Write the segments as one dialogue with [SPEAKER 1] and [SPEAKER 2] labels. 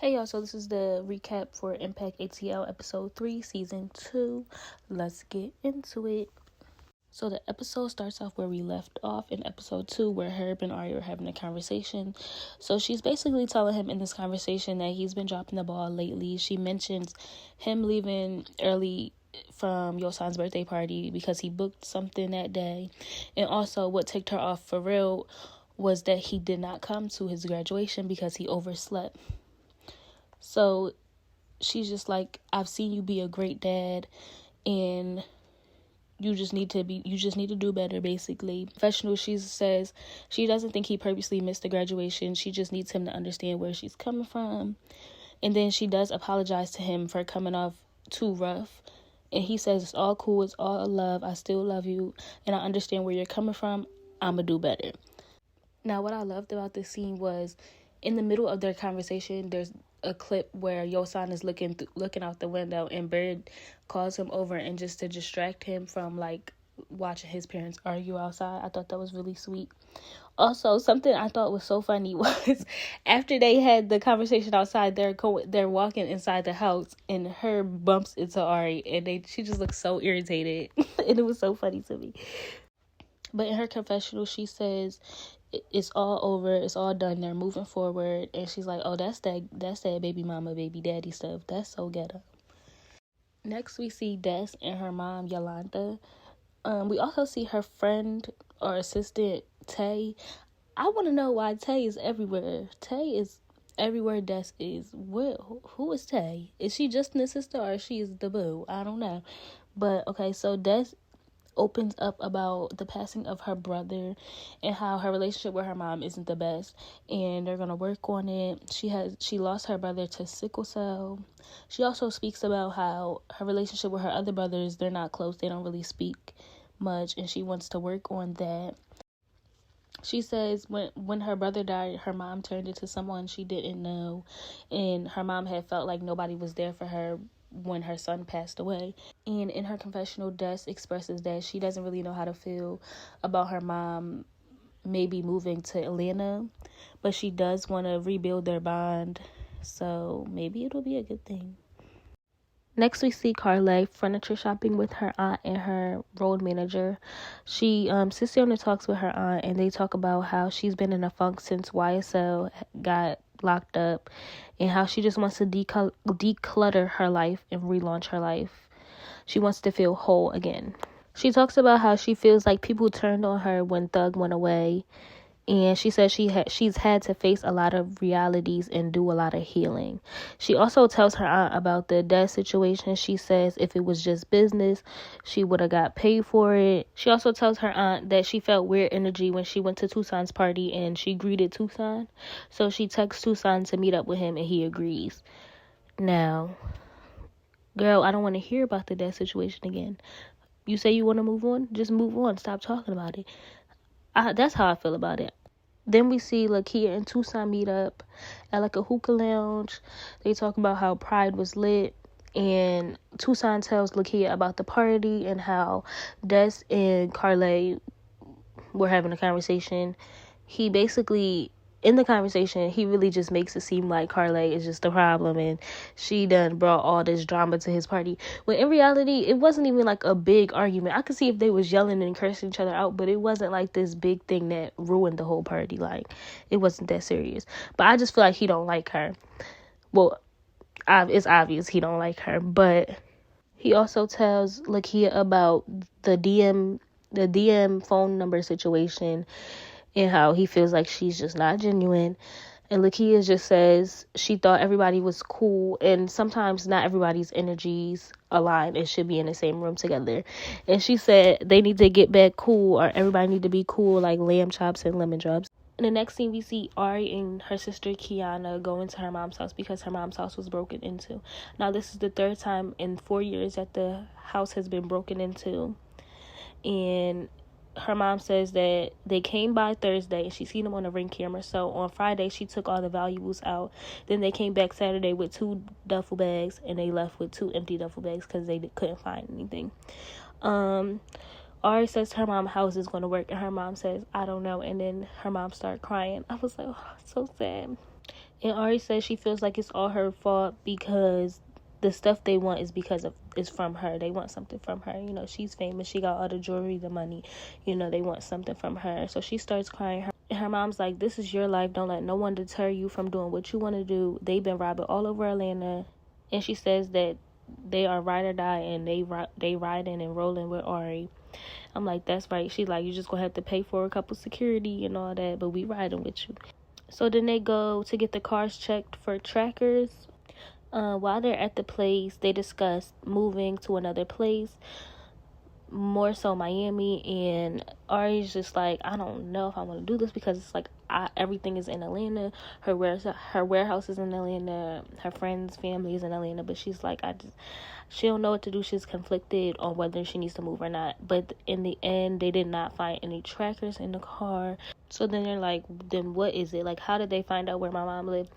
[SPEAKER 1] Hey y'all, so this is the recap for Impact ATL episode 3, season 2. Let's get into it. So the episode starts off where we left off in episode 2, where Herb and Ari are having a conversation. So she's basically telling him in this conversation that he's been dropping the ball lately. She mentions him leaving early from Yosan's birthday party because he booked something that day. And also what ticked her off for real was that he did not come to his graduation because he overslept. So she's just like, I've seen you be a great dad, and you just need to do better, basically. Professional, she says she doesn't think he purposely missed the graduation. She just needs him to understand where she's coming from. And then she does apologize to him for coming off too rough. And he says, it's all cool, it's all love, I still love you, and I understand where you're coming from. I'ma do better. Now, what I loved about this scene was, in the middle of their conversation, there's a clip where Yosan is looking out the window, and Bird calls him over, and just to distract him from like watching his parents argue outside. I thought that was really sweet. Also, something I thought was so funny was after they had the conversation outside, they're walking inside the house, and her bumps into Ari, and she just looks so irritated, and it was so funny to me. But in her confessional, she says it's all over, it's all done, they're moving forward, and she's like, oh, that's that baby mama, baby daddy stuff. That's so ghetto. Next, we see Des and her mom, Yolanda. We also see her friend or assistant, Tay. I want to know why Tay is everywhere. Tay is everywhere Des is. Who is Tay? Is she just an assistant, or she is the boo? I don't know. But, okay, so Des opens up about the passing of her brother and how her relationship with her mom isn't the best, and they're gonna work on it. She lost her brother to sickle cell. She also speaks about how her relationship with her other brothers, they're not close, they don't really speak much, and she wants to work on that. She says when her brother died, her mom turned into someone she didn't know, and her mom had felt like nobody was there for her when her son passed away. And in her confessional, Des expresses that she doesn't really know how to feel about her mom maybe moving to Atlanta, but she does want to rebuild their bond, so maybe it'll be a good thing. Next, we see Karlae furniture shopping with her aunt and her road manager. She sits down and talks with her aunt, and they talk about how she's been in a funk since YSL got locked up, and how she just wants to declutter her life and relaunch her life. She wants to feel whole again. She talks about how she feels like people turned on her when Thug went away, and she says she's had to face a lot of realities and do a lot of healing. She also tells her aunt about the death situation. She says if it was just business, she would have got paid for it. She also tells her aunt that she felt weird energy when she went to Tuson's party and she greeted Tuson. So she texts Tuson to meet up with him, and he agrees. Now, girl, I don't want to hear about the death situation again. You say you want to move on? Just move on. Stop talking about it. That's how I feel about it. Then we see Lakia and Tuson meet up at like a hookah lounge. They talk about how Pride was lit, and Tuson tells Lakia about the party and how Des and Karlae were having a conversation. He basically, in the conversation, he really just makes it seem like Karlae is just the problem, and she done brought all this drama to his party. When in reality, it wasn't even like a big argument. I could see if they was yelling and cursing each other out, but it wasn't like this big thing that ruined the whole party. Like, it wasn't that serious. But I just feel like he don't like her. Well, it's obvious he don't like her, but he also tells Lakia about the DM phone number situation, and how he feels like she's just not genuine. And Lakia just says she thought everybody was cool, and sometimes not everybody's energies align and should be in the same room together. And she said they need to get back cool, or everybody need to be cool like lamb chops and lemon drops. In the next scene, we see Ari and her sister Kiana go into her mom's house because her mom's house was broken into. Now, this is the third time in 4 years that the house has been broken into. And her mom says that they came by Thursday and she seen them on a Ring camera. So on Friday, she took all the valuables out. Then they came back Saturday with 2 duffel bags, and they left with 2 empty duffel bags because they couldn't find anything. Ari says her mom, how is this going to work? And her mom says, I don't know. And then her mom started crying. I was like, oh, so sad. And Ari says she feels like it's all her fault because the stuff they want is from her. They want something from her. You know, she's famous. She got all the jewelry, the money. You know, they want something from her. So she starts crying. Her mom's like, this is your life. Don't let no one deter you from doing what you want to do. They've been robbing all over Atlanta. And she says that they are ride or die, and they riding and rolling with Ari. I'm like, that's right. She's like, you just gonna have to pay for a couple security and all that, but we riding with you. So then they go to get the cars checked for trackers. While they're at the place, they discuss moving to another place, more so Miami, and Ari's just like, I don't know if I want to do this because it's like everything is in Atlanta. Her warehouse is in Atlanta. Her friends' family is in Atlanta, but she's like, she don't know what to do. She's conflicted on whether she needs to move or not. But in the end, they did not find any trackers in the car. So then they're like, then what is it? Like, how did they find out where my mom lived?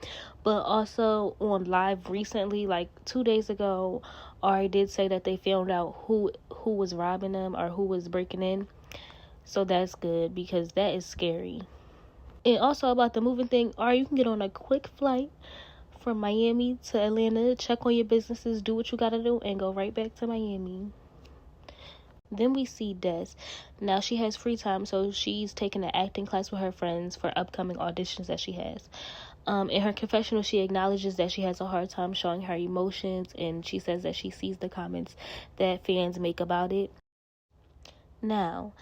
[SPEAKER 1] But also on live recently, like 2 days ago, Ari did say that they found out who was robbing them or who was breaking in. So that's good because that is scary. And also about the moving thing, Ari, you can get on a quick flight from Miami to Atlanta, check on your businesses, do what you gotta do, and go right back to Miami. Then we see Des. Now she has free time, so she's taking an acting class with her friends for upcoming auditions that she has. In her confessional, she acknowledges that she has a hard time showing her emotions, and she says that she sees the comments that fans make about it. Now,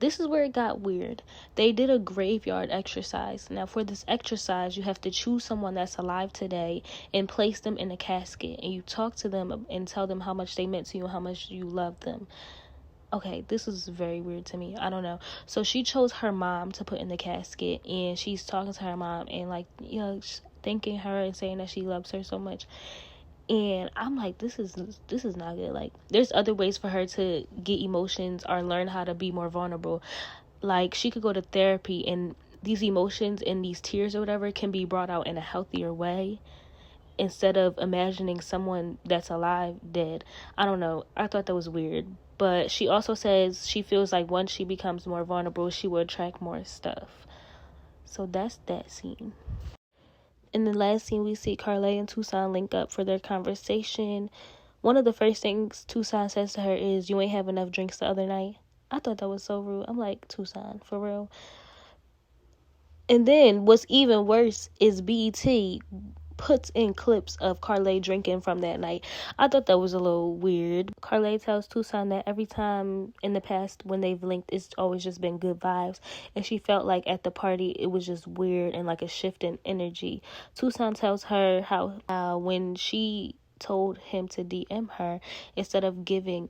[SPEAKER 1] this is where it got weird. They did a graveyard exercise. Now, for this exercise, you have to choose someone that's alive today and place them in a casket, and you talk to them and tell them how much they meant to you and how much you love them. Okay, this is very weird to me. I don't know. So she chose her mom to put in the casket, and she's talking to her mom and, like, you know, thanking her and saying that she loves her so much. And I'm like, this is not good. Like, there's other ways for her to get emotions or learn how to be more vulnerable. Like, she could go to therapy, and these emotions and these tears or whatever can be brought out in a healthier way instead of imagining someone that's alive dead. I don't know. I thought that was weird. But she also says she feels like once she becomes more vulnerable, she will attract more stuff. So that's that scene. In the last scene, we see Karlae and Tuson link up for their conversation. One of the first things Tuson says to her is, you ain't have enough drinks the other night. I thought that was so rude. I'm like, Tuson, for real? And then what's even worse is BET puts in clips of Karlae drinking from that night. I thought that was a little weird. Karlae tells Tuson that every time in the past when they've linked, it's always just been good vibes, and she felt like at the party it was just weird and like a shift in energy. Tuson tells her how when she told him to DM her, instead of giving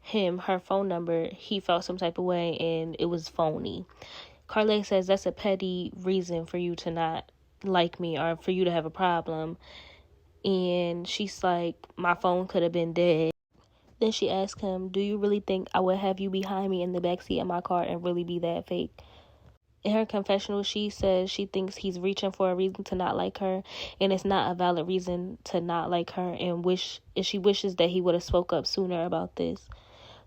[SPEAKER 1] him her phone number, he felt some type of way and it was phony. Karlae says that's a petty reason for you to not like me or for you to have a problem. And she's like, my phone could have been dead. Then she asks him, do you really think I would have you behind me in the backseat of my car and really be that fake? In her confessional, she says she thinks he's reaching for a reason to not like her, and it's not a valid reason to not like her, and she wishes that he would have spoke up sooner about this.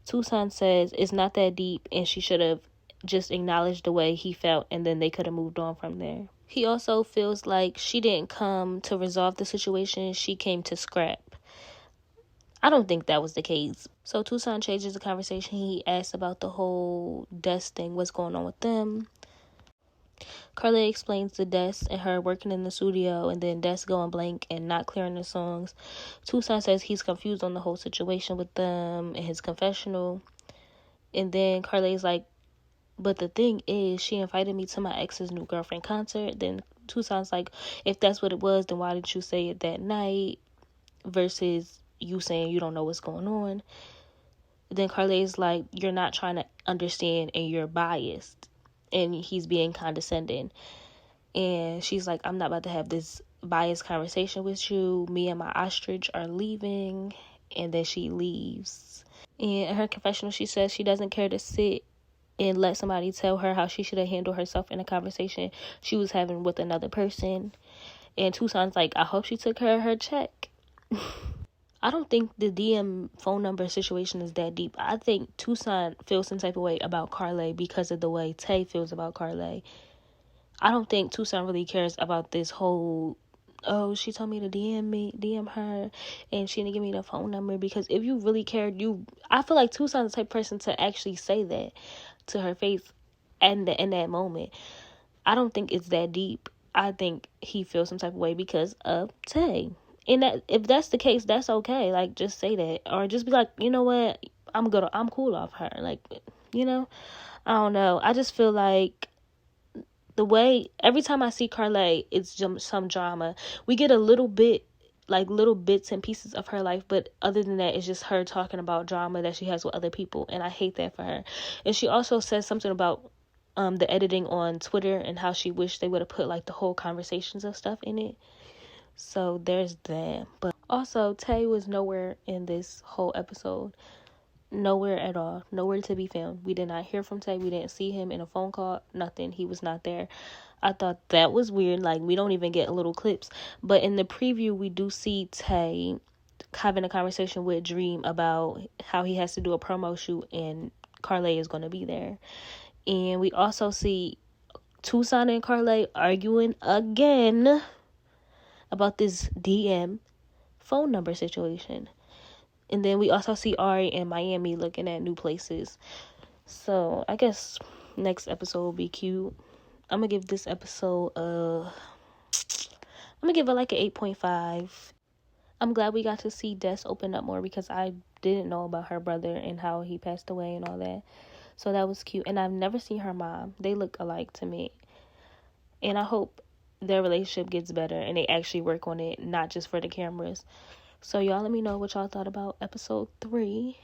[SPEAKER 1] Tuson says it's not that deep, and she should have just acknowledged the way he felt, and then they could have moved on from there. He also feels like she didn't come to resolve the situation, she came to scrap. I don't think that was the case. So Tuson changes the conversation. He asks about the whole Des thing, what's going on with them. Karlae explains to Des and her working in the studio, and then Des going blank and not clearing the songs. Tuson says he's confused on the whole situation with them in his confessional. And then Karlae's like, but the thing is, she invited me to my ex's new girlfriend concert. Then Tuson's like, if that's what it was, then why didn't you say it that night? Versus you saying you don't know what's going on. Then Karlae's like, you're not trying to understand and you're biased. And he's being condescending. And she's like, I'm not about to have this biased conversation with you. Me and my ostrich are leaving. And then she leaves. And in her confessional, she says she doesn't care to sit and let somebody tell her how she should have handled herself in a conversation she was having with another person. And Tuson's like, I hope she took her check. I don't think the DM phone number situation is that deep. I think Tuson feels some type of way about Karlae because of the way Tay feels about Karlae. I don't think Tuson really cares about this whole, oh, she told me to DM her, and she didn't give me the phone number. Because if you really cared, I feel like Tuson's the type of person to actually say that to her face, and in that moment. I don't think it's that deep. I think he feels some type of way because of Tay. And that, if that's the case, that's okay. Like, just say that, or just be like, you know what, I'm cool off her. Like, you know, I don't know. I just feel like the way every time I see Karlae, it's some drama. We get a little bit, like little bits and pieces of her life, but other than that, it's just her talking about drama that she has with other people, and I hate that for her. And she also says something about the editing on Twitter and how she wished they would have put like the whole conversations of stuff in it. So there's that. But also, Tay was nowhere in this whole episode. Nowhere at all. Nowhere to be found. We did not hear from Tay. We didn't see him in a phone call. Nothing. He was not there. I thought that was weird. Like, we don't even get little clips. But in the preview, we do see Tay having a conversation with Dream about how he has to do a promo shoot and Karlae is going to be there. And we also see Tuson and Karlae arguing again about this DM phone number situation. And then we also see Ari and Miami looking at new places. So I guess next episode will be cute. I'm going to give this episode I'm going to give it like an 8.5. I'm glad we got to see Des open up more because I didn't know about her brother and how he passed away and all that. So that was cute. And I've never seen her mom. They look alike to me. And I hope their relationship gets better and they actually work on it, not just for the cameras. So y'all let me know what y'all thought about episode 3.